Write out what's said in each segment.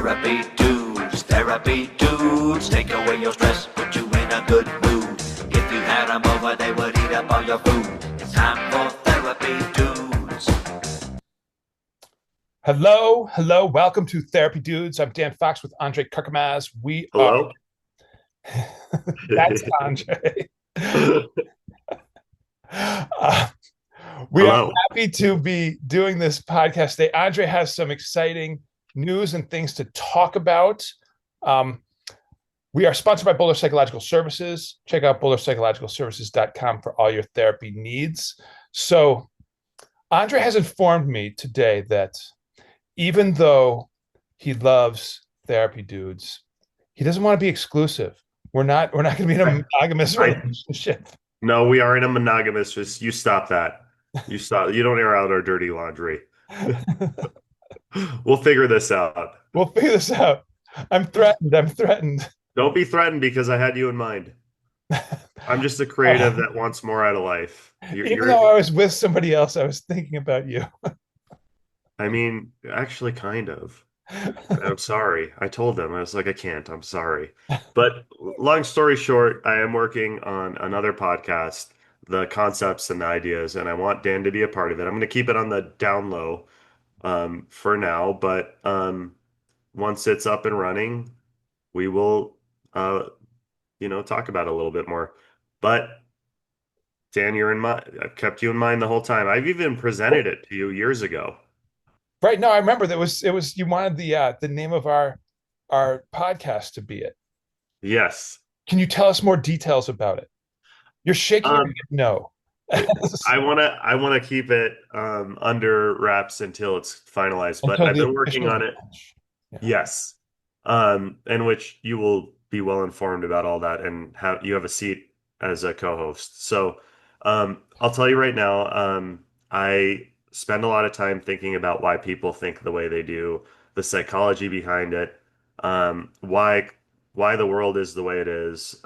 Therapy dudes, take away your stress, put you in a good mood. If you had them over, they would eat up all your food. It's time for therapy dudes. Hello, welcome to Therapy Dudes. I'm Dan Fox with Andre Karkamaz. Hello. That's Andre. Uh, we are Hello. happy to be doing this podcast today. Andre has some exciting news and things to talk about. We are sponsored by Boulder Psychological Services. Check out boulderpsychologicalservices.com for all your therapy needs. So, Andre has informed me today that even though he loves Therapy Dudes, he doesn't want to be exclusive. We're not going to be in a monogamous relationship. No, we are in a monogamous. You stop that. You stop. You don't air out our dirty laundry. We'll figure this out. We'll figure this out. I'm threatened. Don't be threatened because I had you in mind. I'm just a creative that wants more out of life. Even though I was with somebody else, I was thinking about you. I mean, actually, kind of. I'm sorry. I told them. I was like, I can't. I'm sorry. But long story short, I am working on another podcast, the concepts and the ideas, and I want Dan to be a part of it. I'm going to keep it on the down low for now, but once it's up and running, we will, talk about it a little bit more. But Dan, you're in mind. I've kept you in mind the whole time. I've even presented it to you years ago. Right. No, I remember that it was you wanted the name of our podcast to be it. Yes. Can you tell us more details about it? You're shaking your Um, head no. I want to keep it under wraps until it's finalized, but Until I've the been working official on it. launch. Yeah. Yes. In which you will be well informed about all that and have you have a seat as a co-host. So, I'll tell you right now, I spend a lot of time thinking about why people think the way they do, the psychology behind it, why the world is the way it is.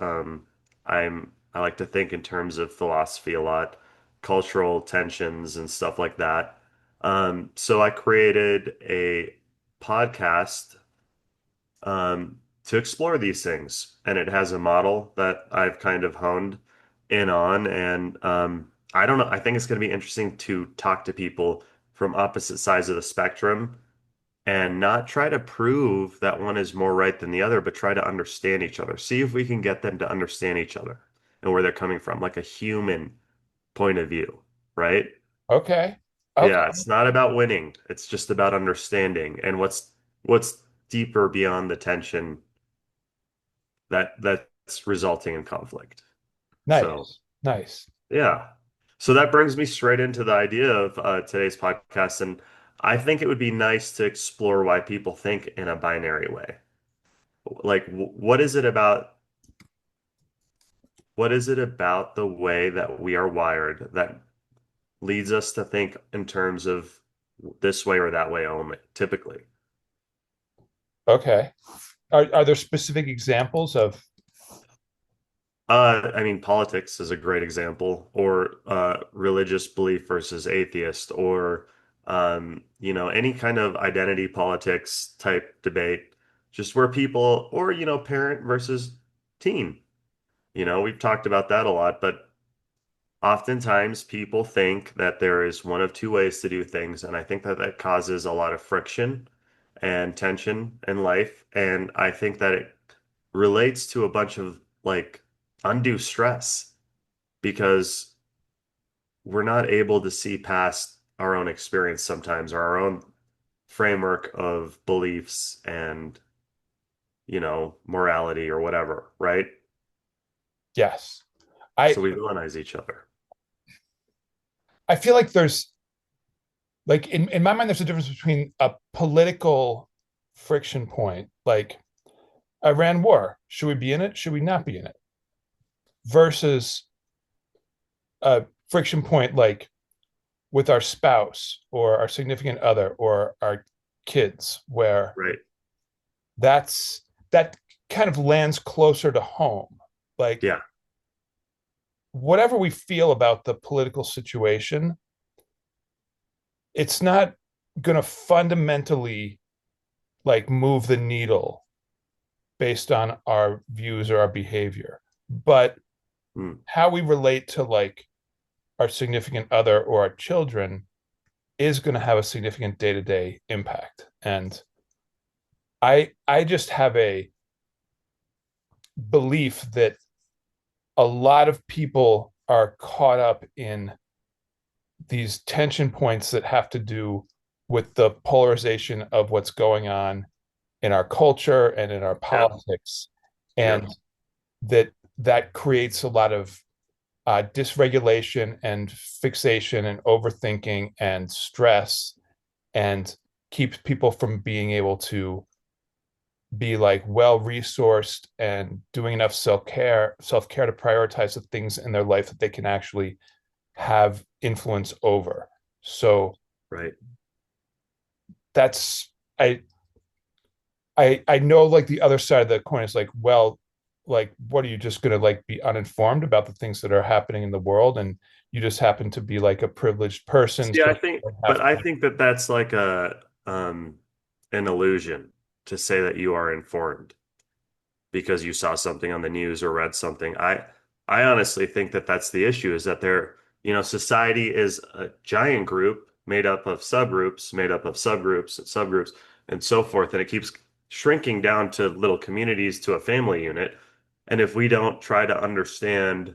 I like to think in terms of philosophy a lot, cultural tensions and stuff like that. So I created a podcast to explore these things. And it has a model that I've kind of honed in on. And I don't know, I think it's going to be interesting to talk to people from opposite sides of the spectrum and not try to prove that one is more right than the other, but try to understand each other. See if we can get them to understand each other and where they're coming from, like a human point of view, right? Okay. Okay. Yeah, it's not about winning. It's just about understanding and what's deeper beyond the tension that's resulting in conflict. So, Nice. Nice. yeah. So that brings me straight into the idea of today's podcast, and I think it would be nice to explore why people think in a binary way. Like, what is it about the way that we are wired that leads us to think in terms of this way or that way only, typically? Okay. Are there specific examples of I mean, politics is a great example, or religious belief versus atheist, or any kind of identity politics type debate, just where people, or parent versus teen. We've talked about that a lot, but oftentimes people think that there is one of two ways to do things, and I think that that causes a lot of friction and tension in life, and I think that it relates to a bunch of like undue stress because we're not able to see past our own experience sometimes or our own framework of beliefs and morality or whatever, right? yes. I So we villainize each other. I feel like there's like in my mind there's a difference between a political friction point, like Iran war, should we be in it? Should we not be in it? Versus a friction point like with our spouse or our significant other or our kids, where Right. that kind of lands closer to home. Like Yeah. whatever we feel about the political situation, it's not going to fundamentally like move the needle based on our views or our behavior, but Mm, how we relate to like our significant other or our children is going to have a significant day-to-day impact. And I just have a belief that a lot of people are caught up in these tension points that have to do with the polarization of what's going on in our culture and in our yeah, politics, yeah, and that creates a lot of dysregulation and fixation and overthinking and stress, and keeps people from being able to be like well resourced and doing enough self care to prioritize the things in their life that they can actually have influence over. So right. that's I know like the other side of the coin is like, well, like what are you just going to like be uninformed about the things that are happening in the world, and you just happen to be like a privileged person, See, I so think, you but have I to. think that that's like a an illusion to say that you are informed because you saw something on the news or read something. I honestly think that that's the issue is that society is a giant group made up of subgroups, made up of subgroups and subgroups and so forth, and it keeps shrinking down to little communities to a family unit. And if we don't try to understand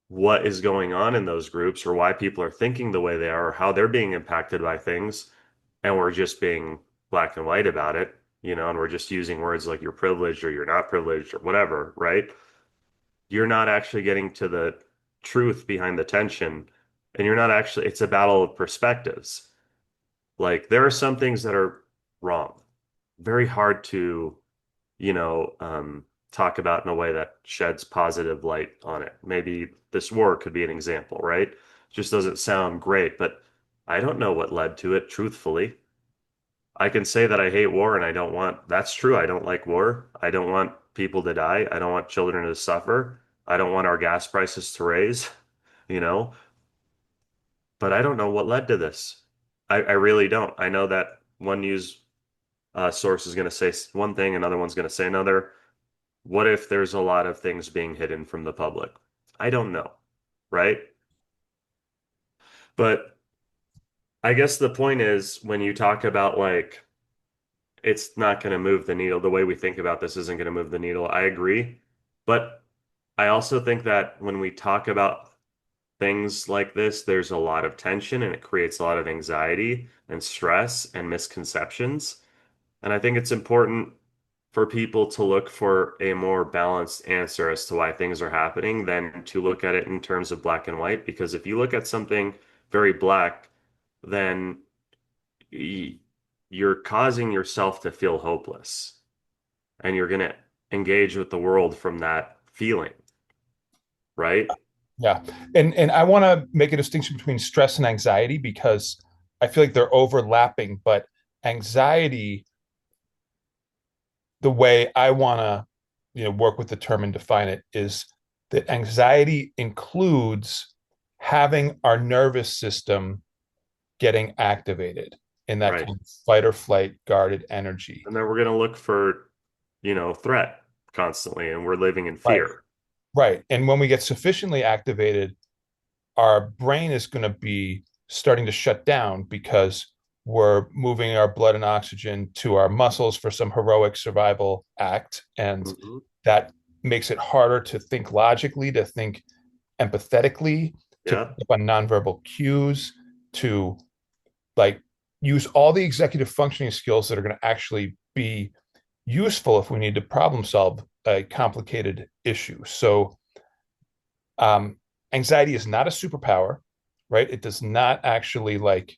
what is going on in those groups or why people are thinking the way they are or how they're being impacted by things, and we're just being black and white about it, and we're just using words like you're privileged or you're not privileged or whatever, right? You're not actually getting to the truth behind the tension. And you're not actually, it's a battle of perspectives. Like there are some things that are wrong, very hard to, you know, um, talk about in a way that sheds positive light on it. Maybe this war could be an example, right? Just doesn't sound great, but I don't know what led to it, truthfully. I can say that I hate war and I don't want, that's true. I don't like war. I don't want people to die. I don't want children to suffer. I don't want our gas prices to raise, you know, but I don't know what led to this. I really don't. I know that one news source is going to say one thing, another one's going to say another. What if there's a lot of things being hidden from the public? I don't know, right? But I guess the point is when you talk about like, it's not going to move the needle. The way we think about this isn't going to move the needle. I agree. But I also think that when we talk about things like this, there's a lot of tension and it creates a lot of anxiety and stress and misconceptions. And I think it's important for people to look for a more balanced answer as to why things are happening than to look at it in terms of black and white. Because if you look at something very black, then you're causing yourself to feel hopeless and you're going to engage with the world from that feeling, right? Yeah. And I want to make a distinction between stress and anxiety because I feel like they're overlapping, but anxiety, the way I want to, work with the term and define it is that anxiety includes having our nervous system getting activated in that Right. kind of fight or flight guarded energy. And then we're going to look for, threat constantly and we're living in Right. fear. Right. And when we get sufficiently activated, our brain is going to be starting to shut down because we're moving our blood and oxygen to our muscles for some heroic survival act. And Hmm. that makes it harder to think logically, to think empathetically, to pick Yeah. up on nonverbal cues, to like use all the executive functioning skills that are going to actually be useful if we need to problem solve a complicated issue. So um, anxiety is not a superpower, right? It does not actually like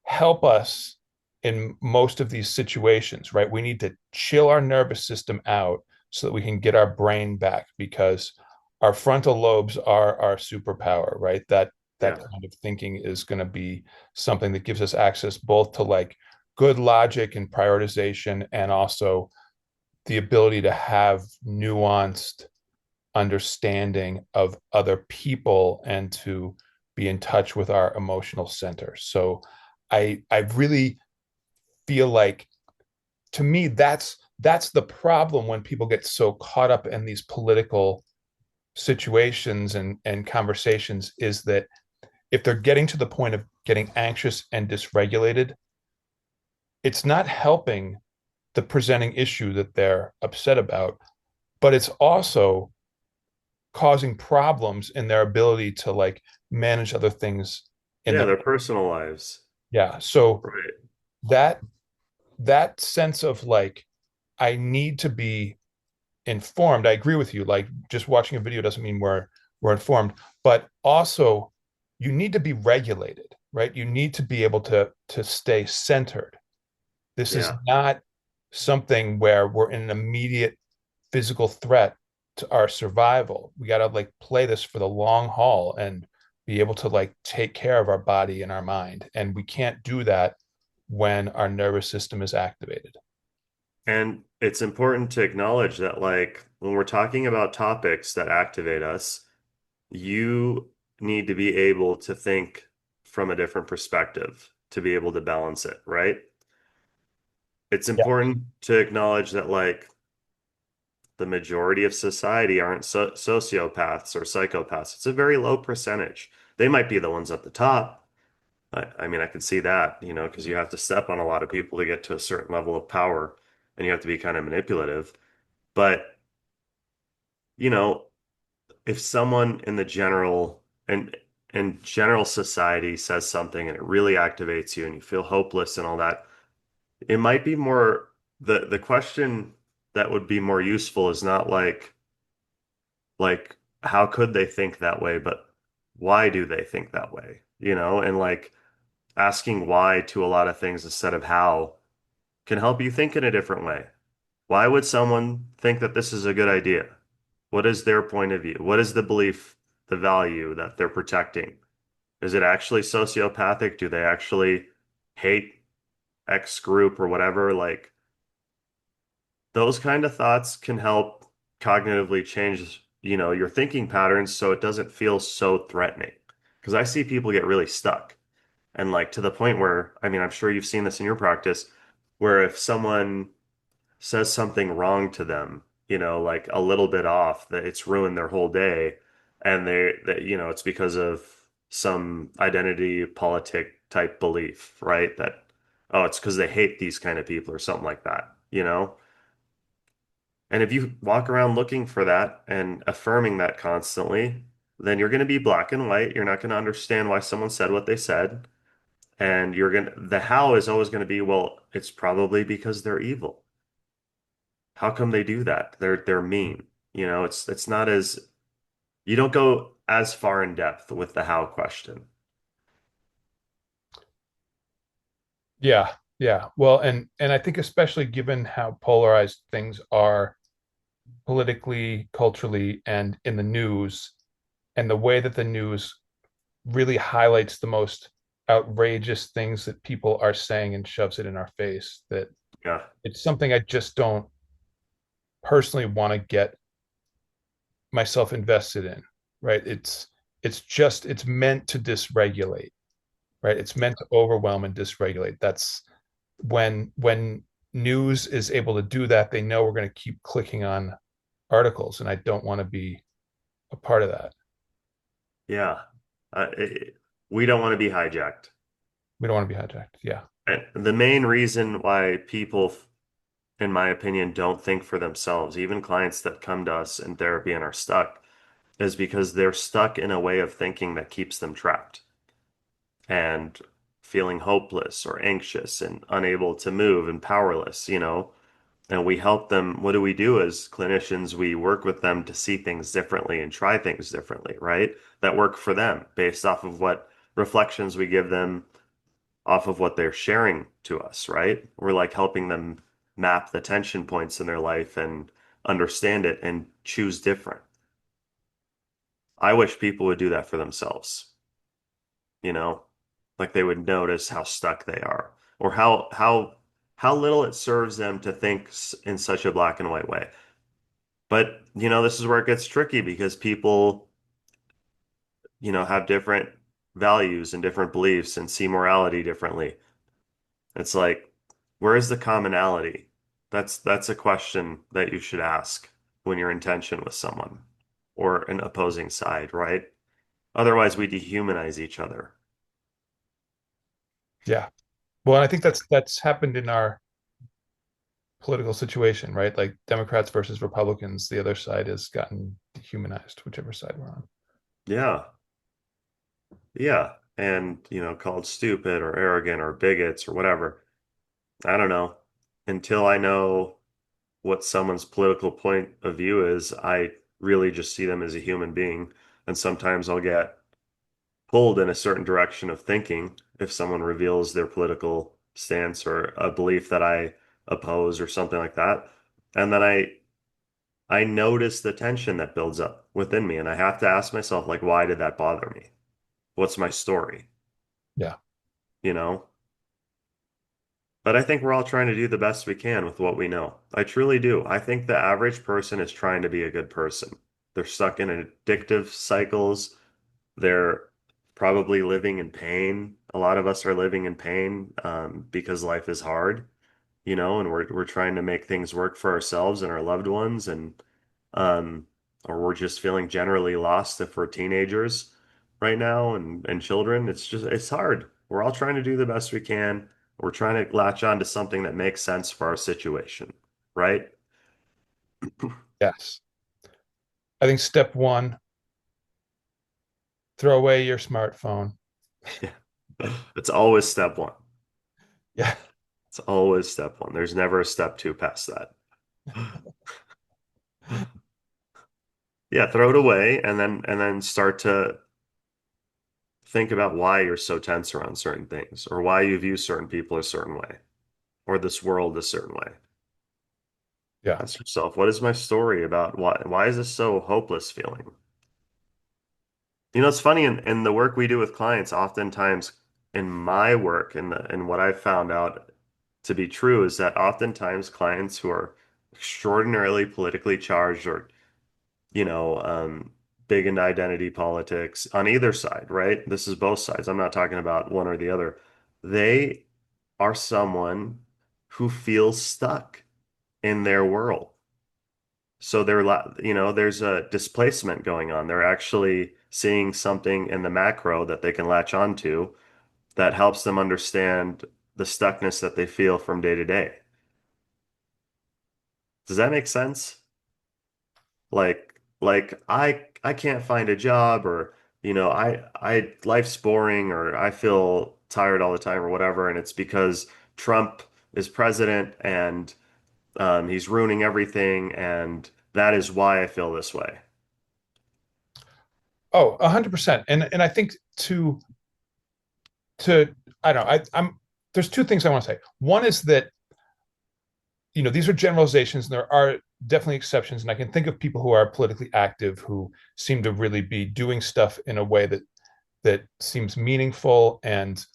help us in most of these situations, right? We need to chill our nervous system out so that we can get our brain back because our frontal lobes are our superpower, right? That Yeah. kind of thinking is going to be something that gives us access both to like good logic and prioritization and also the ability to have nuanced understanding of other people and to be in touch with our emotional center. So I really feel like to me, that's the problem when people get so caught up in these political situations and conversations, is that if they're getting to the point of getting anxious and dysregulated, it's not helping the presenting issue that they're upset about, but it's also causing problems in their ability to like manage other things in Yeah, their, their personal lives. yeah. So Right. that that sense of like, I need to be informed. I agree with you. Like just watching a video doesn't mean we're informed, but also you need to be regulated, right? You need to be able to stay centered. This is Yeah. not something where we're in an immediate physical threat to our survival. We got to like play this for the long haul and be able to like take care of our body and our mind. And we can't do that when our nervous system is activated. And it's important to acknowledge that, like, when we're talking about topics that activate us, you need to be able to think from a different perspective to be able to balance it, right? It's Yeah. important to acknowledge that, like, the majority of society aren't sociopaths or psychopaths. It's a very low percentage. They might be the ones at the top. I mean, I can see that, because you have to step on a lot of people to get to a certain level of power and you have to be kind of manipulative. But, you know, if someone in the general and in general society says something and it really activates you and you feel hopeless and all that, it might be more the question that would be more useful is not like how could they think that way, but why do they think that way? And like asking why to a lot of things instead of how can help you think in a different way. Why would someone think that this is a good idea? What is their point of view? What is the belief, the value that they're protecting? Is it actually sociopathic? Do they actually hate X group or whatever? Like those kind of thoughts can help cognitively change, your thinking patterns so it doesn't feel so threatening. Because I see people get really stuck and like to the point where, I mean, I'm sure you've seen this in your practice, where if someone says something wrong to them, like a little bit off, that it's ruined their whole day. And it's because of some identity politic type belief, right? That, oh, it's because they hate these kind of people or something like that. And if you walk around looking for that and affirming that constantly, then you're going to be black and white. You're not going to understand why someone said what they said. And the how is always going to be, well, it's probably because they're evil. How come they do that? They're mean. It's not as you don't go as far in depth with the how question. Yeah. Yeah. Well, and I think especially given how polarized things are politically, culturally, and in the news, and the way that the news really highlights the most outrageous things that people are saying and shoves it in our face, that Yeah. it's something I just don't personally want to get myself invested in, right? It's meant to dysregulate, right? It's meant to overwhelm and dysregulate. That's when news is able to do that, they know we're going to keep clicking on articles, and I don't want to be a part of that. Yeah. We don't want to be hijacked. We don't want to be hijacked. Yeah. And the main reason why people, in my opinion, don't think for themselves, even clients that come to us in therapy and are stuck, is because they're stuck in a way of thinking that keeps them trapped and feeling hopeless or anxious and unable to move and powerless. And we help them. What do we do as clinicians? We work with them to see things differently and try things differently, right? That work for them based off of what reflections we give them off of what they're sharing to us, right? We're like helping them map the tension points in their life and understand it and choose different. I wish people would do that for themselves, you know, like they would notice how stuck they are or how little it serves them to think in such a black and white way. But, this is where it gets tricky because people, have different values and different beliefs and see morality differently. It's like, where is the commonality? That's a question that you should ask when you're in tension with someone or an opposing side, right? Otherwise, we dehumanize each other. Yeah. Well, and I think that's happened in our political situation, right? Like Democrats versus Republicans, the other side has gotten dehumanized, whichever side we're on. Yeah. Yeah. And, called stupid or arrogant or bigots or whatever. I don't know. Until I know what someone's political point of view is, I really just see them as a human being. And sometimes I'll get pulled in a certain direction of thinking if someone reveals their political stance or a belief that I oppose or something like that. And then I notice the tension that builds up within me, and I have to ask myself, like, why did that bother me? What's my story? Yeah. You know? But I think we're all trying to do the best we can with what we know. I truly do. I think the average person is trying to be a good person. They're stuck in addictive cycles. They're probably living in pain. A lot of us are living in pain because life is hard, and we're trying to make things work for ourselves and our loved ones, and um, or we're just feeling generally lost if we're teenagers right now and children. It's hard. We're all trying to do the best we can. We're trying to latch on to something that makes sense for our situation, right? Yes. I think step one, throw away your smartphone. It's always step one. Yeah. It's always step one. There's never a step two past that. Yeah, throw it away and then start to think about why you're so tense around certain things or why you view certain people a certain way or this world a certain way. Yeah. Ask yourself, what is my story about why is this so hopeless feeling? It's funny in the work we do with clients, oftentimes in my work and what I've found out to be true is that oftentimes clients who are extraordinarily politically charged or big into identity politics on either side, right? This is both sides. I'm not talking about one or the other. They are someone who feels stuck in their world. So there's a displacement going on. They're actually seeing something in the macro that they can latch onto that helps them understand the stuckness that they feel from day to day. Does that make sense? Like I can't find a job or I life's boring or I feel tired all the time or whatever, and it's because Trump is president and he's ruining everything, and that is why I feel this way. Oh, 100%. And I think to I don't know, I'm there's two things I want to say. One is that these are generalizations and there are definitely exceptions. And I can think of people who are politically active who seem to really be doing stuff in a way that seems meaningful and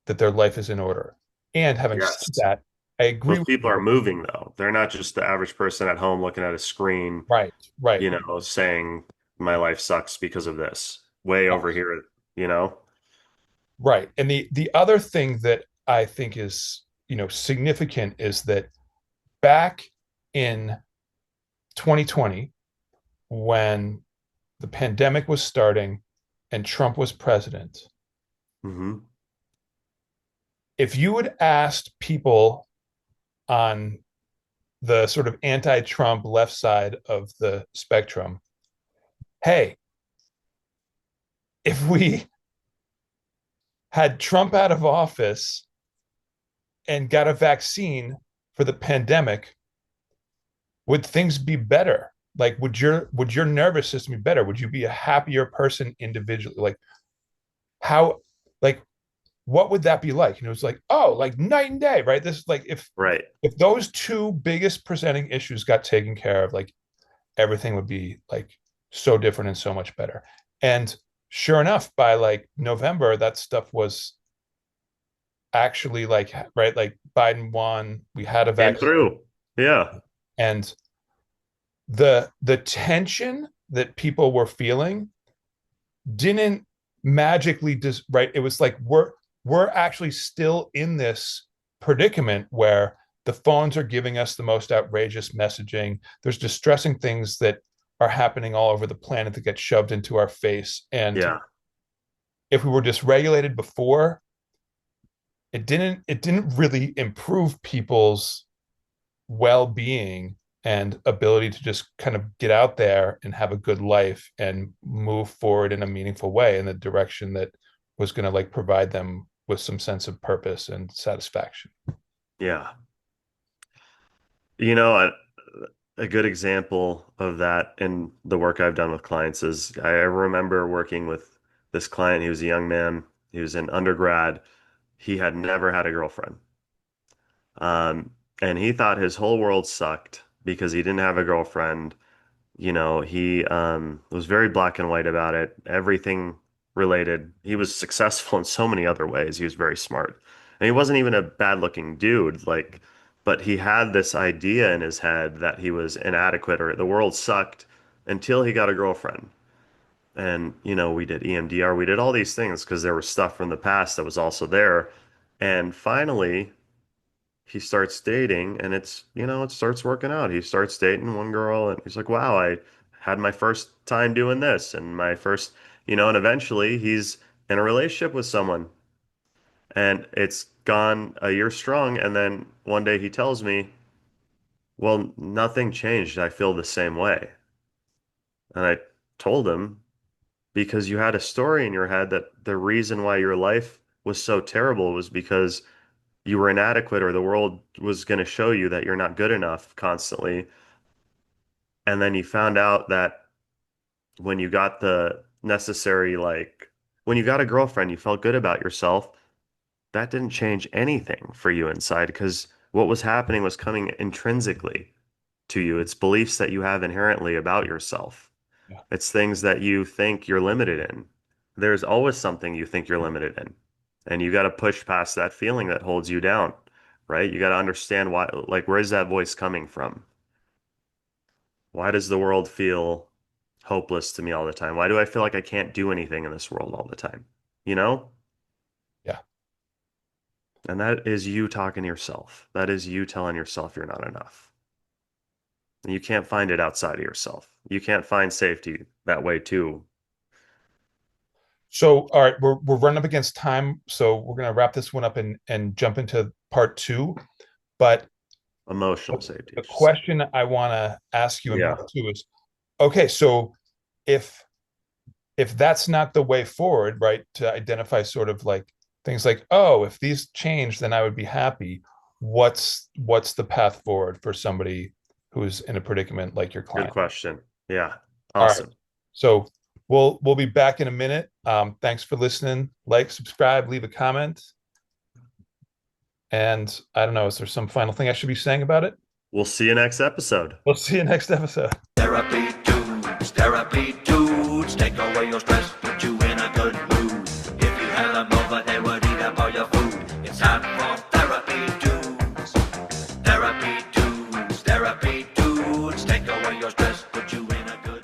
that their life is in order. And having said Yes. that, I agree Those with people are you. moving though. They're not just the average person at home looking at a screen, Right, right. saying my life sucks because of this. Way over Yes. here, you know? Right. And the other thing that I think is, significant is that back in 2020, when the pandemic was starting and Trump was president, Hmm. if you had asked people on the sort of anti-Trump left side of the spectrum, hey, if we had Trump out of office and got a vaccine for the pandemic, would things be better? Like, would your nervous system be better? Would you be a happier person individually? Like, how, like, what would that be like? And it was like, oh, like night and day, right? This is like Right. if those two biggest presenting issues got taken care of, like everything would be like so different and so much better. And sure enough, by like November, that stuff was actually like right, like Biden won, we had a Came vaccine, through. Yeah. and the tension that people were feeling didn't magically just right. It was like we're actually still in this predicament where the phones are giving us the most outrageous messaging. There's distressing things that are happening all over the planet that get shoved into our face. And Yeah. if we were dysregulated before, it didn't really improve people's well-being and ability to just kind of get out there and have a good life and move forward in a meaningful way in the direction that was going to like provide them with some sense of purpose and satisfaction. Yeah. You know, a good example of that in the work I've done with clients is I remember working with this client. He was a young man. He was in undergrad. He had never had a girlfriend. Um, and he thought his whole world sucked because he didn't have a girlfriend. You know, he was very black and white about it. Everything related. He was successful in so many other ways. He was very smart. And he wasn't even a bad-looking dude, like, but he had this idea in his head that he was inadequate or the world sucked until he got a girlfriend. And, you know, we did EMDR, we did all these things because there was stuff from the past that was also there. And finally, he starts dating and it starts working out. He starts dating one girl and he's like, wow, I had my first time doing this and my first, and eventually he's in a relationship with someone and it's gone a year strong. And then one day he tells me, well, nothing changed. I feel the same way. And I told him, because you had a story in your head that the reason why your life was so terrible was because you were inadequate or the world was going to show you that you're not good enough constantly. And then you found out that when you got the necessary, like when you got a girlfriend, you felt good about yourself. That didn't change anything for you inside because what was happening was coming intrinsically to you. It's beliefs that you have inherently about yourself. Yeah. It's things that you think you're limited in. There's always something you think you're limited in. And you got to push past that feeling that holds you down, right? You got to understand why, like, where's that voice coming from? Why does the world feel hopeless to me all the time? Why do I feel like I can't do anything in this world all the time? You know? Yeah. And that is you talking to yourself. That is you telling yourself you're not enough. And you can't find it outside of yourself. You can't find safety that way too. So, all right, we're running up against time, so we're going to wrap this one up and jump into part two. But Emotional safety, I the should say. question I want to ask you in Yeah. part two is, okay, so if that's not the way forward, right, to identify sort of like things like, oh, if these change, then I would be happy. What's the path forward for somebody who's in a predicament like your Good client? question. Yeah. All right. Awesome. So we'll be back in a minute. Thanks for listening. Like, subscribe, leave a comment. And I don't know, is there some final thing I should be saying about it? We'll see you next episode. We'll see you next episode. Therapy